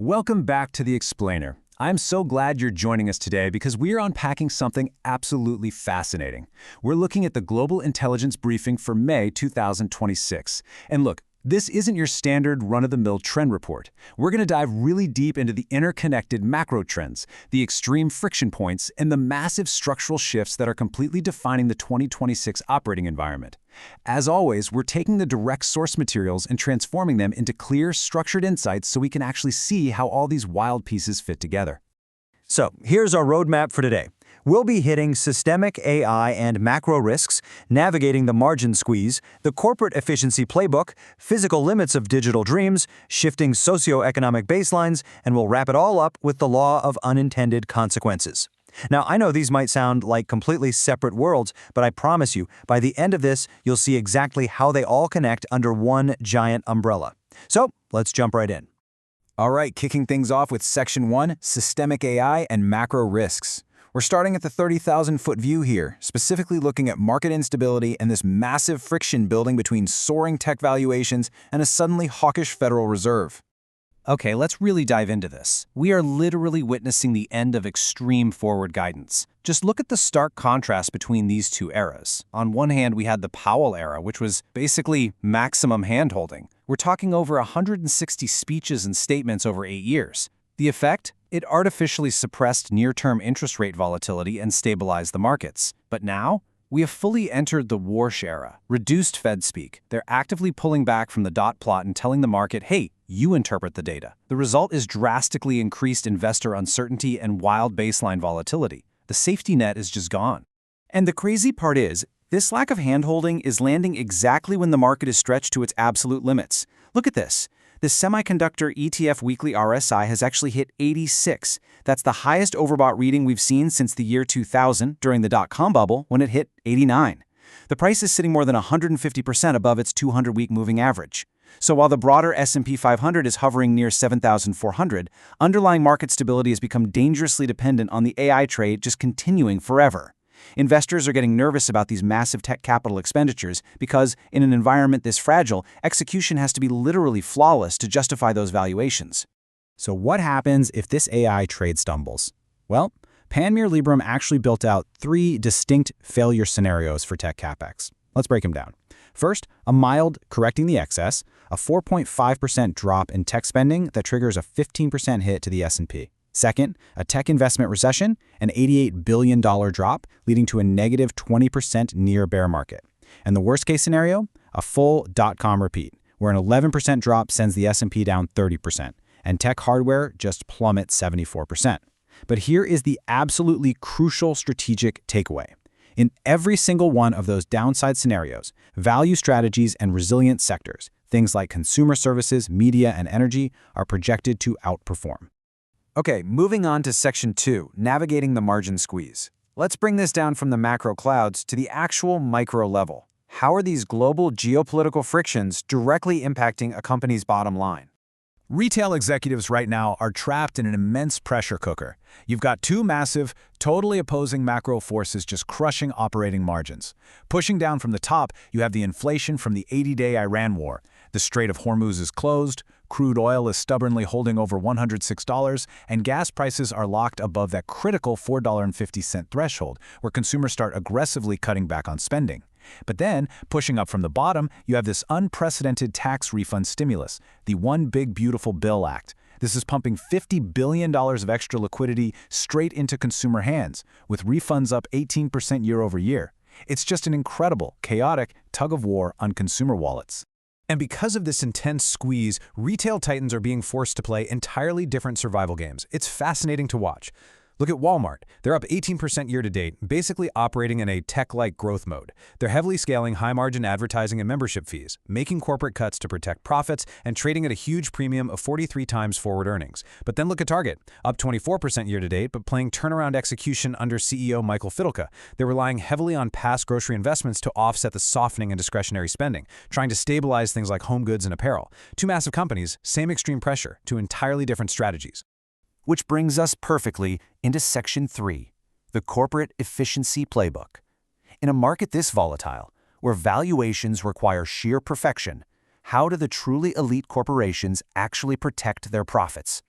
Welcome back to The Explainer. I'm so glad you're joining us today because we're unpacking something absolutely fascinating. We're looking at the Global Intelligence Briefing for May 2026. And look, this isn't your standard run-of-the-mill trend report. We're going to dive really deep into the interconnected macro trends, the extreme friction points, and the massive structural shifts that are completely defining the 2026 operating environment. As always, we're taking the direct source materials and transforming them into clear, structured insights so we can actually see how all these wild pieces fit together. So here's our roadmap for today. We'll be hitting systemic AI and macro risks, navigating the margin squeeze, the corporate efficiency playbook, physical limits of digital dreams, shifting socioeconomic baselines, and we'll wrap it all up with the law of unintended consequences. Now, I know these might sound like completely separate worlds, but I promise you, by the end of this, you'll see exactly how they all connect under one giant umbrella. So let's jump right in. All right, kicking things off with Section 1, Systemic AI and Macro Risks. We're starting at the 30,000-foot view here, specifically looking at market instability and this massive friction building between soaring tech valuations and a suddenly hawkish Federal Reserve. Okay, let's really dive into this. We are literally witnessing the end of extreme forward guidance. Just look at the stark contrast between these two eras. On one hand, we had the Powell era, which was basically maximum handholding. We're talking over 160 speeches and statements over 8 years. The effect? It artificially suppressed near-term interest rate volatility and stabilized the markets. But now, we have fully entered the Warsh era, reduced Fed speak. They're actively pulling back from the dot plot and telling the market, hey, you interpret the data. The result is drastically increased investor uncertainty and wild baseline volatility. The safety net is just gone. And the crazy part is, this lack of handholding is landing exactly when the market is stretched to its absolute limits. Look at this. The semiconductor ETF weekly RSI has actually hit 86. That's the highest overbought reading we've seen since the year 2000 during the dot-com bubble when it hit 89. The price is sitting more than 150% above its 200-week moving average. So while the broader S&P 500 is hovering near 7,400, underlying market stability has become dangerously dependent on the AI trade just continuing forever. Investors are getting nervous about these massive tech capital expenditures because, in an environment this fragile, execution has to be literally flawless to justify those valuations. So what happens if this AI trade stumbles? Well, Panmure Liberum actually built out 3 distinct failure scenarios for tech capex. Let's break them down. First, a mild correcting the excess, a 4.5% drop in tech spending that triggers a 15% hit to the S&P. Second, a tech investment recession, an $88 billion drop, leading to a negative 20% near bear market. And the worst-case scenario, a full dot-com repeat, where an 11% drop sends the S&P down 30%, and tech hardware just plummets 74%. But here is the absolutely crucial strategic takeaway. In every single one of those downside scenarios, value strategies and resilient sectors, things like consumer services, media, and energy, are projected to outperform. Okay, moving on to Section 2, navigating the margin squeeze. Let's bring this down from the macro clouds to the actual micro level. How are these global geopolitical frictions directly impacting a company's bottom line? Retail executives right now are trapped in an immense pressure cooker. You've got 2 massive, totally opposing macro forces just crushing operating margins. Pushing down from the top, you have the inflation from the 80-day Iran war. The Strait of Hormuz is closed, crude oil is stubbornly holding over $106, and gas prices are locked above that critical $4.50 threshold, where consumers start aggressively cutting back on spending. But then, pushing up from the bottom, you have this unprecedented tax refund stimulus, the One Big Beautiful Bill Act. This is pumping $50 billion of extra liquidity straight into consumer hands, with refunds up 18% year over year. It's just an incredible, chaotic tug-of-war on consumer wallets. And because of this intense squeeze, retail titans are being forced to play entirely different survival games. It's fascinating to watch. Look at Walmart. They're up 18% year-to-date, basically operating in a tech-like growth mode. They're heavily scaling high-margin advertising and membership fees, making corporate cuts to protect profits, and trading at a huge premium of 43 times forward earnings. But then look at Target, up 24% year-to-date, but playing turnaround execution under CEO Michael Fidelka. They're relying heavily on past grocery investments to offset the softening in discretionary spending, trying to stabilize things like home goods and apparel. 2 massive companies, same extreme pressure, 2 entirely different strategies. Which brings us perfectly into Section 3, the corporate efficiency playbook. In a market this volatile, where valuations require sheer perfection, how do the truly elite corporations actually protect their profits?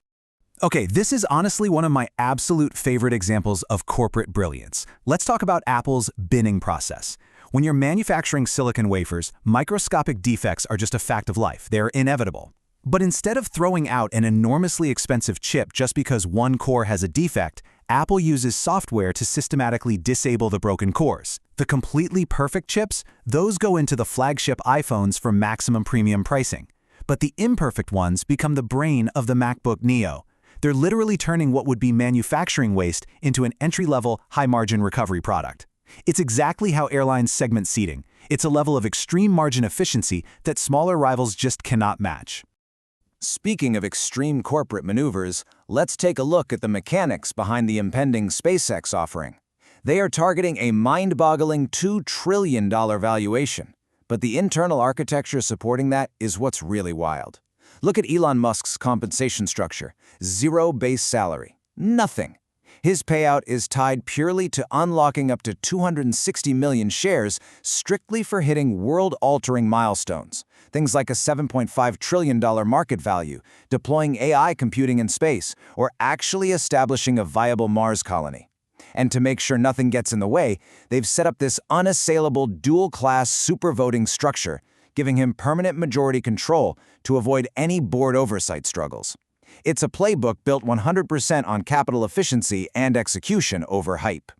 Okay, this is honestly one of my absolute favorite examples of corporate brilliance. Let's talk about Apple's binning process. When you're manufacturing silicon wafers, microscopic defects are just a fact of life. They're inevitable. But instead of throwing out an enormously expensive chip just because one core has a defect, Apple uses software to systematically disable the broken cores. The completely perfect chips, those go into the flagship iPhones for maximum premium pricing. But the imperfect ones become the brain of the MacBook Neo. They're literally turning what would be manufacturing waste into an entry-level, high-margin recovery product. It's exactly how airlines segment seating. It's a level of extreme margin efficiency that smaller rivals just cannot match. Speaking of extreme corporate maneuvers, let's take a look at the mechanics behind the impending SpaceX offering. They are targeting a mind-boggling $2 trillion valuation, but the internal architecture supporting that is what's really wild. Look at Elon Musk's compensation structure: zero base salary, nothing. His payout is tied purely to unlocking up to 260 million shares strictly for hitting world-altering milestones, things like a $7.5 trillion market value, deploying AI computing in space, or actually establishing a viable Mars colony. And to make sure nothing gets in the way, they've set up this unassailable dual-class super-voting structure, giving him permanent majority control to avoid any board oversight struggles. It's a playbook built 100% on capital efficiency and execution over hype.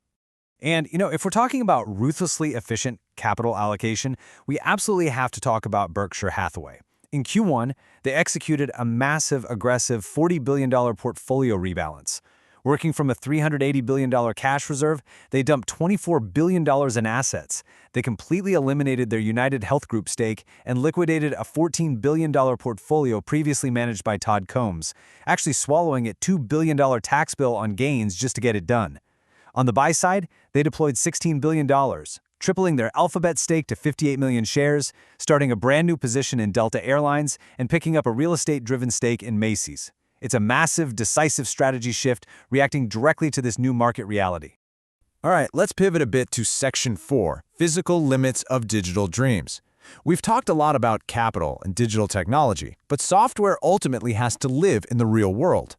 And, if we're talking about ruthlessly efficient capital allocation, we absolutely have to talk about Berkshire Hathaway. In Q1, they executed a massive, aggressive $40 billion portfolio rebalance. Working from a $380 billion cash reserve, they dumped $24 billion in assets. They completely eliminated their United Health Group stake and liquidated a $14 billion portfolio previously managed by Todd Combs, actually swallowing a $2 billion tax bill on gains just to get it done. On the buy side, they deployed $16 billion, tripling their Alphabet stake to 58 million shares, starting a brand new position in Delta Airlines, and picking up a real estate-driven stake in Macy's. It's a massive, decisive strategy shift, reacting directly to this new market reality. All right, let's pivot a bit to Section 4, Physical Limits of Digital Dreams. We've talked a lot about capital and digital technology, but software ultimately has to live in the real world.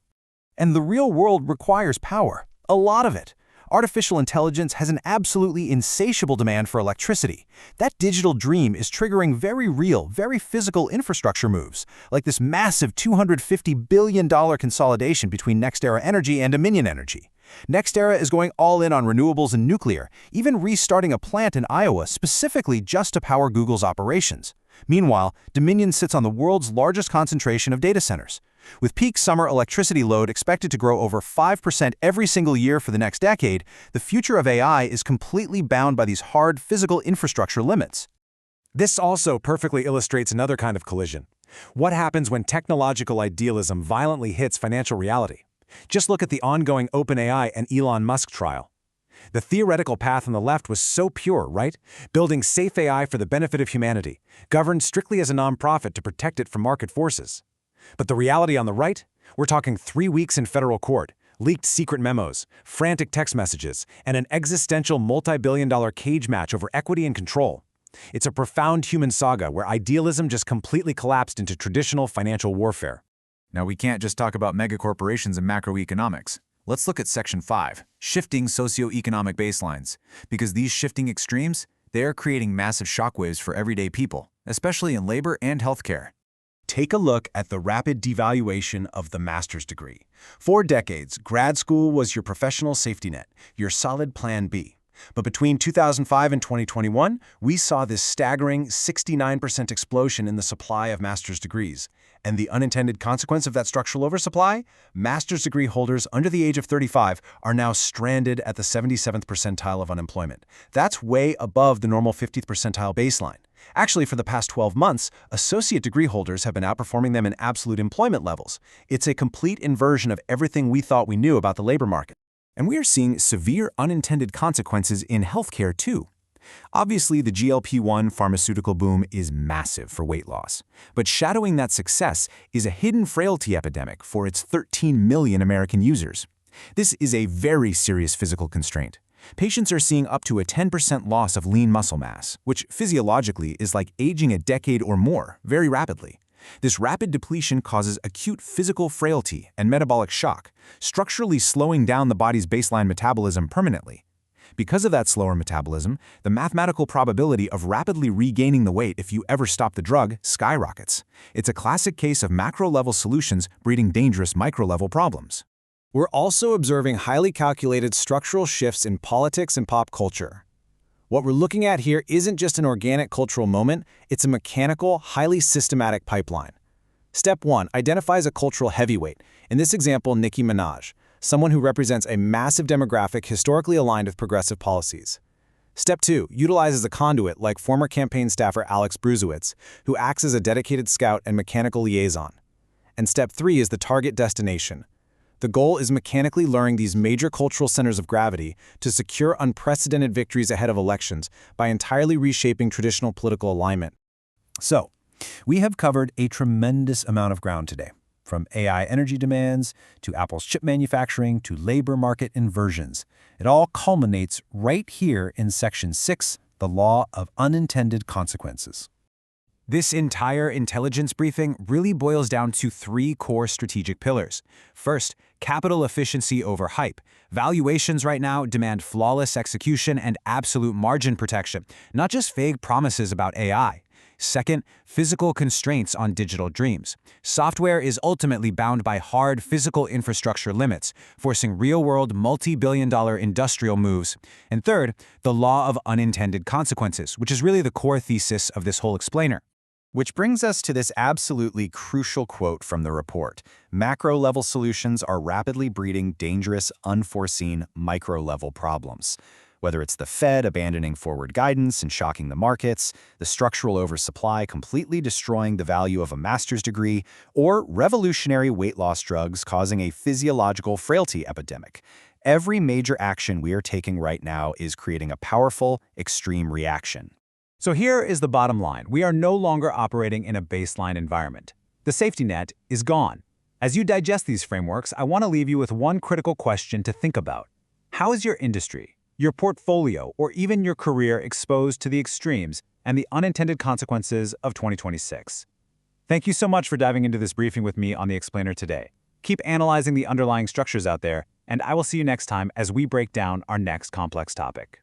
And the real world requires power, a lot of it. Artificial intelligence has an absolutely insatiable demand for electricity. That digital dream is triggering very real, very physical infrastructure moves, like this massive $250 billion consolidation between NextEra Energy and Dominion Energy. NextEra is going all in on renewables and nuclear, even restarting a plant in Iowa specifically just to power Google's operations. Meanwhile, Dominion sits on the world's largest concentration of data centers. With peak summer electricity load expected to grow over 5% every single year for the next decade, the future of AI is completely bound by these hard physical infrastructure limits. This also perfectly illustrates another kind of collision. What happens when technological idealism violently hits financial reality? Just look at the ongoing OpenAI and Elon Musk trial. The theoretical path on the left was so pure, right? Building safe AI for the benefit of humanity, governed strictly as a nonprofit to protect it from market forces. But the reality on the right? We're talking 3 weeks in federal court, leaked secret memos, frantic text messages, and an existential multi-billion-dollar cage match over equity and control. It's a profound human saga where idealism just completely collapsed into traditional financial warfare. Now, we can't just talk about megacorporations and macroeconomics. Let's look at Section 5, Shifting Socioeconomic Baselines, because these shifting extremes, they are creating massive shockwaves for everyday people, especially in labor and healthcare. Take a look at the rapid devaluation of the master's degree. For decades, grad school was your professional safety net, your solid plan B. But between 2005 and 2021, we saw this staggering 69% explosion in the supply of master's degrees. And the unintended consequence of that structural oversupply? Master's degree holders under the age of 35 are now stranded at the 77th percentile of unemployment. That's way above the normal 50th percentile baseline. Actually, for the past 12 months, associate degree holders have been outperforming them in absolute employment levels. It's a complete inversion of everything we thought we knew about the labor market. And we are seeing severe unintended consequences in healthcare too. Obviously, the GLP-1 pharmaceutical boom is massive for weight loss, but shadowing that success is a hidden frailty epidemic for its 13 million American users. This is a very serious physical constraint. Patients are seeing up to a 10% loss of lean muscle mass, which physiologically is like aging a decade or more, very rapidly. This rapid depletion causes acute physical frailty and metabolic shock, structurally slowing down the body's baseline metabolism permanently. Because of that slower metabolism, the mathematical probability of rapidly regaining the weight if you ever stop the drug skyrockets. It's a classic case of macro-level solutions breeding dangerous micro-level problems. We're also observing highly calculated structural shifts in politics and pop culture. What we're looking at here isn't just an organic cultural moment, it's a mechanical, highly systematic pipeline. Step 1 identifies a cultural heavyweight, in this example, Nicki Minaj, someone who represents a massive demographic historically aligned with progressive policies. Step 2 utilizes a conduit like former campaign staffer Alex Bruzewicz, who acts as a dedicated scout and mechanical liaison. And Step 3 is the target destination. The goal is mechanically luring these major cultural centers of gravity to secure unprecedented victories ahead of elections by entirely reshaping traditional political alignment. So, we have covered a tremendous amount of ground today, from AI energy demands to Apple's chip manufacturing to labor market inversions. It all culminates right here in Section 6, the law of unintended consequences. This entire intelligence briefing really boils down to 3 core strategic pillars. First, capital efficiency over hype. Valuations right now demand flawless execution and absolute margin protection, not just vague promises about AI. Second, physical constraints on digital dreams. Software is ultimately bound by hard physical infrastructure limits, forcing real-world multi-billion-dollar industrial moves. And third, the law of unintended consequences, which is really the core thesis of this whole explainer. Which brings us to this absolutely crucial quote from the report. Macro-level solutions are rapidly breeding dangerous, unforeseen micro-level problems. Whether it's the Fed abandoning forward guidance and shocking the markets, the structural oversupply completely destroying the value of a master's degree, or revolutionary weight loss drugs causing a physiological frailty epidemic, every major action we are taking right now is creating a powerful, extreme reaction. So here is the bottom line. We are no longer operating in a baseline environment. The safety net is gone. As you digest these frameworks, I want to leave you with one critical question to think about. How is your industry, your portfolio, or even your career exposed to the extremes and the unintended consequences of 2026? Thank you so much for diving into this briefing with me on The Explainer today. Keep analyzing the underlying structures out there, and I will see you next time as we break down our next complex topic.